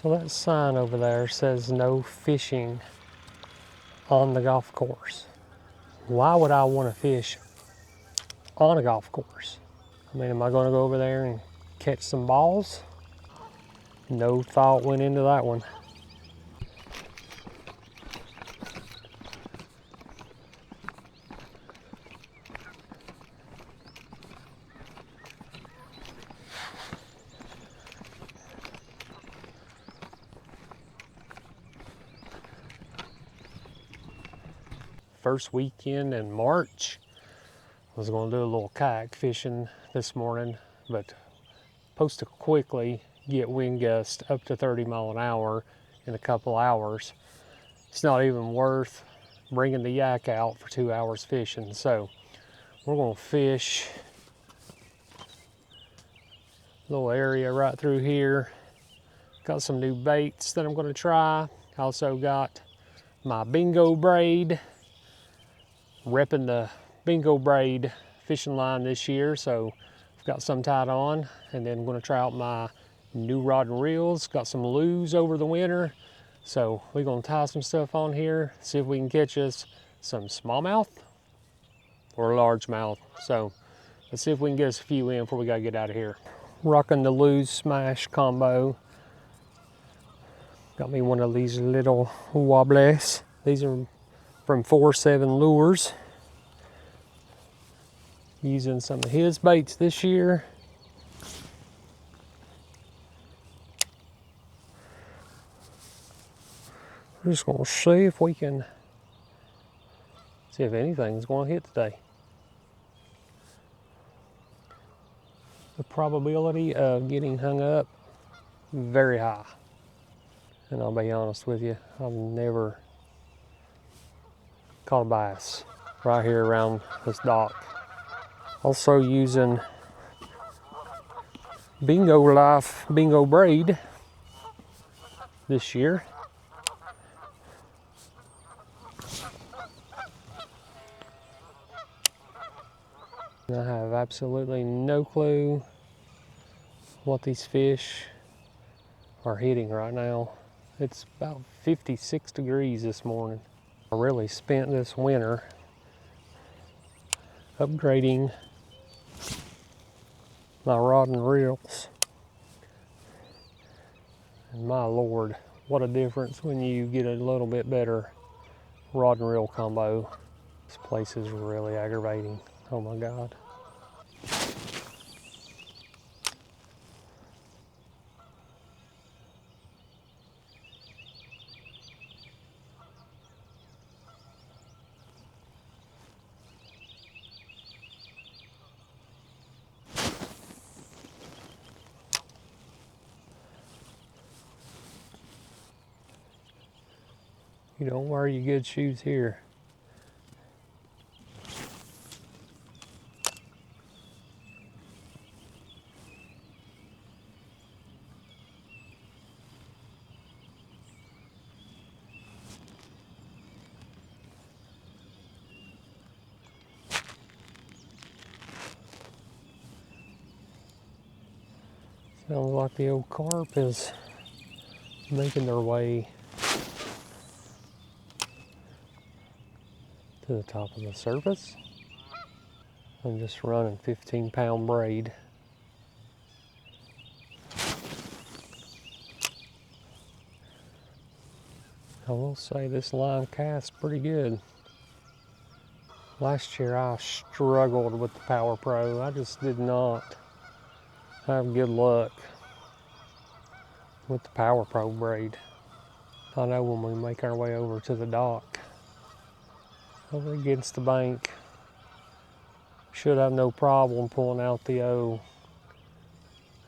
So that sign over there says no fishing on the golf course. Why would I want to fish on a golf course? I mean, am I going to go over there and catch some balls? No thought went into that one. First weekend in March, I was going to do a little kayak fishing this morning, but supposed to quickly get wind gusts up to 30 mile an hour in a couple hours. It's not even worth bringing the yak out for 2 hours fishing. So we're going to fish a little area right through here. Got some new baits that I'm going to try. Also got my bingo braid. Repping the bingo braid fishing line this year, so I've got some tied on, and then I'm going to try out my new rod and reels. Got some lures over the winter, so we're going to tie some stuff on here, see if we can catch us some smallmouth or largemouth. So let's see if we can get us a few in before we got to get out of here. Rocking the lose smash combo. Got me one of these little wobblies. These are from 4-7 Lures. Using some of his baits this year. We're just gonna see if we can, see if anything's gonna hit today. The probability of getting hung up, very high. And I'll be honest with you, I've never caught a bass right here around this dock. Also using Bingo Life Bingo Braid this year. I have absolutely no clue what these fish are hitting right now. It's about 56 degrees this morning. I really spent this winter upgrading my rod and reels. And my Lord, what a difference when you get a little bit better rod and reel combo. This place is really aggravating. Oh my God. You don't wear your good shoes here. Sounds like the old carp is making their way to the top of the surface. I'm just running 15-pound braid. I will say this line casts pretty good. Last year I struggled with the Power Pro. I just did not have good luck with the Power Pro braid. I know when we make our way over to the dock, over against the bank, should have no problem pulling out the old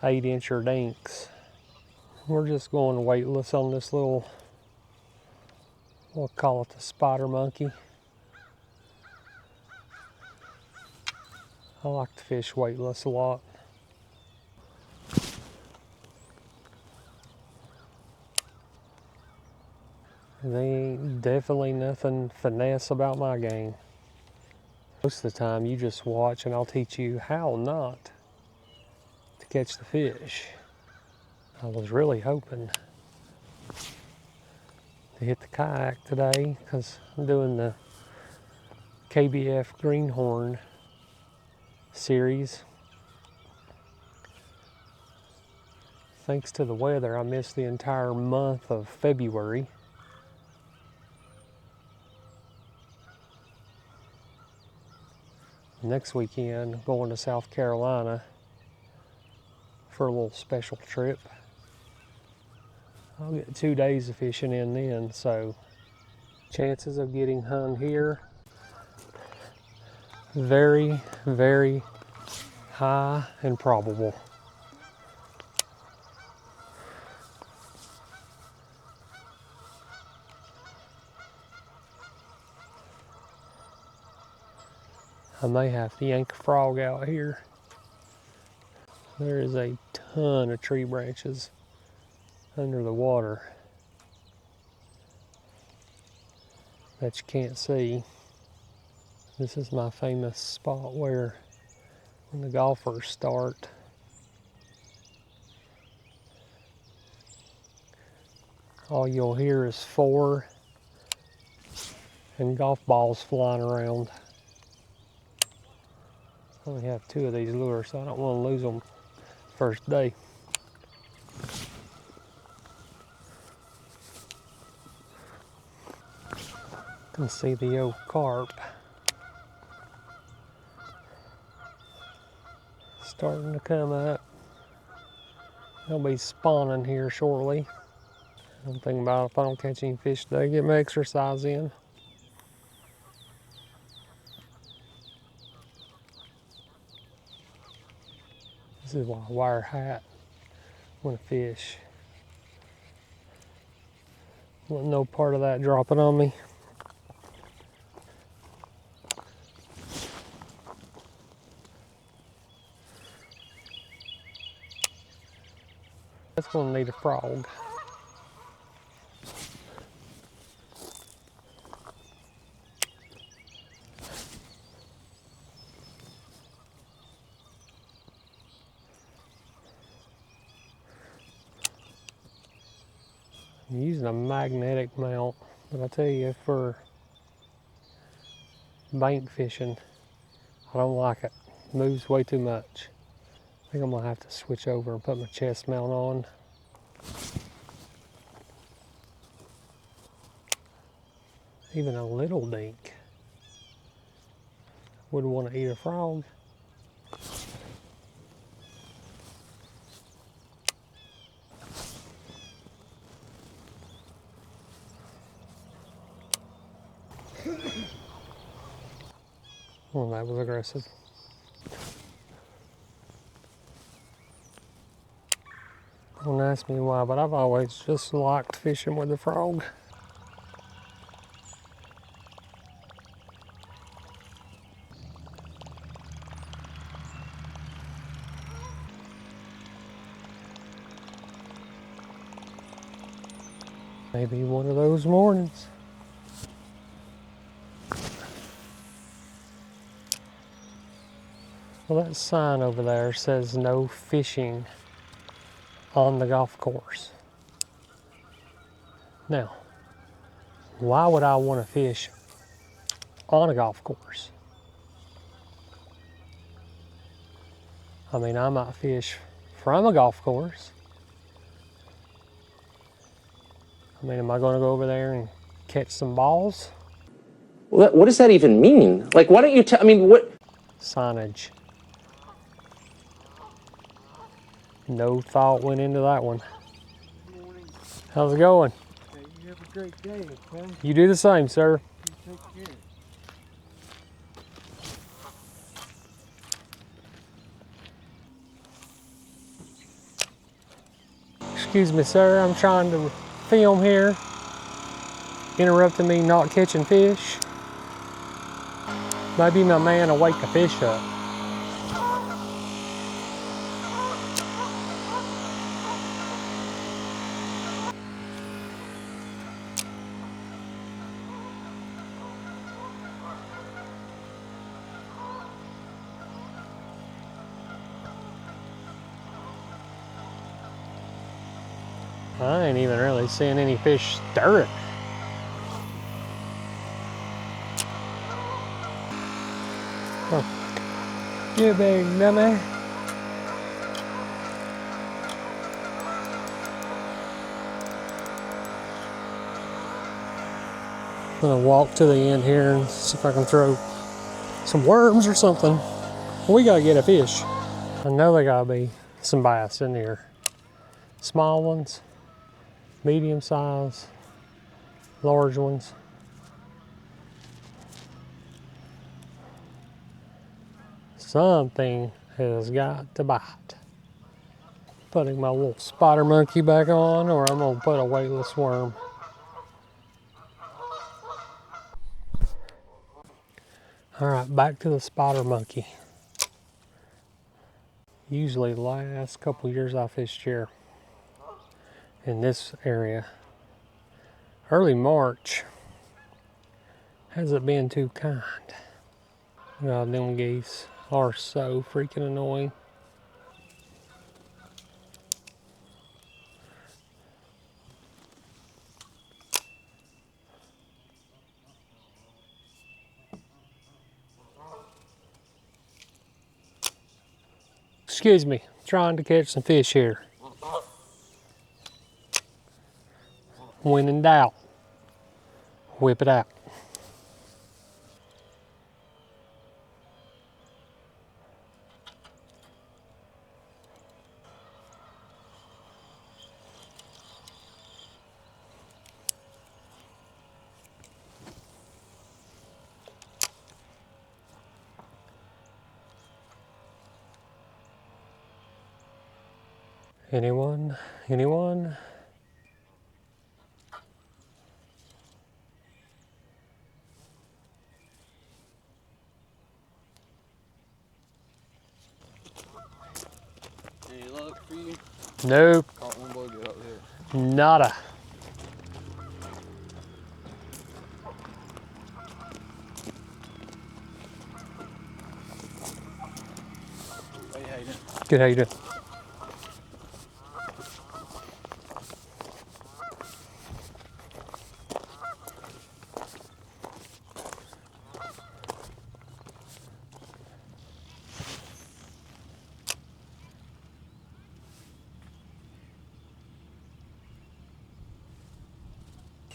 8-incher dinks. We're just going weightless on this little, we'll call it the spider monkey. I like to fish weightless a lot. There ain't definitely nothing finesse about my game. Most of the time you just watch and I'll teach you how not to catch the fish. I was really hoping to hit the kayak today because I'm doing the KBF Greenhorn series. Thanks to the weather, I missed the entire month of February. Next weekend, I'm going to South Carolina for a little special trip. I'll get 2 days of fishing in then, so chances of getting hung here, very, very high and probable. I may have to yank a frog out here. There is a ton of tree branches under the water that you can't see. This is my famous spot where when the golfers start, all you'll hear is four and golf balls flying around. I only have 2 of these lures, so I don't want to lose them first day. You can see the old carp starting to come up. They'll be spawning here shortly. I'm thinking about if I don't catch any fish today, get my exercise in. This is why I wear a hat when I fish. Want no part of that dropping on me. That's gonna need a frog. I'm using a magnetic mount, but I tell you, for bank fishing, I don't like it. It moves way too much. I think I'm gonna have to switch over and put my chest mount on. Even a little dink would want to eat a frog. Well, that was aggressive. Don't ask me why, but I've always just liked fishing with a frog. Maybe one of those mornings. Well, that sign over there says no fishing on the golf course. Now, why would I want to fish on a golf course? I mean, I might fish from a golf course. I mean, am I going to go over there and catch some balls? What does that even mean? Like, why don't you tell, I mean, what? Signage. No thought went into that one. Good morning. How's it going? Okay, you have a great day, okay? You do the same, sir. You take care. Excuse me, sir. I'm trying to film here. Interrupting me not catching fish. Maybe my man will wake a fish up. I ain't even really seeing any fish stir it. Oh. You big dummy. I'm gonna walk to the end here and see if I can throw some worms or something. We gotta get a fish. I know there gotta be some bass in here. Small ones, medium size, large ones. Something has got to bite. Putting my little spider monkey back on, or I'm gonna put a weightless worm. All right, back to the spider monkey. Usually the last couple years I fished here in this area, early March, hasn't been too kind. God, them geese are so freaking annoying. Excuse me, trying to catch some fish here. When in doubt, whip it out. Anyone? Anyone? Any luck for you? Nope. Caught one buggy up there. Nada. Hey, Hayden. Good, how you doing?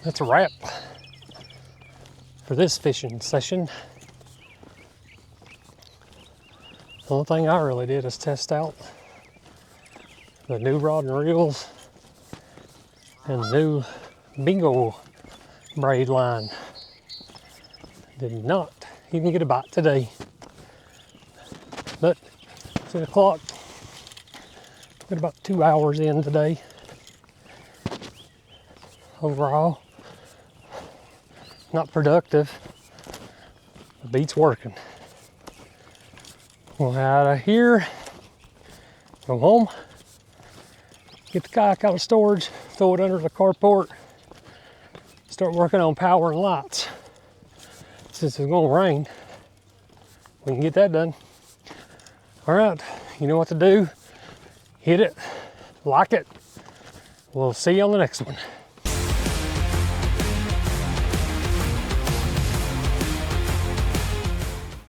That's a wrap for this fishing session. The only thing I really did is test out the new rod and reels and new bingo braid line. Did not even get a bite today. But it's 8 o'clock. Got about 2 hours in today. Overall, not productive. The beat's working. We'll head out of here, go home, get the kayak out of storage, throw it under the carport, start working on power and lights. Since it's gonna rain, we can get that done. All right, you know what to do. Hit it, like it. We'll see you on the next one.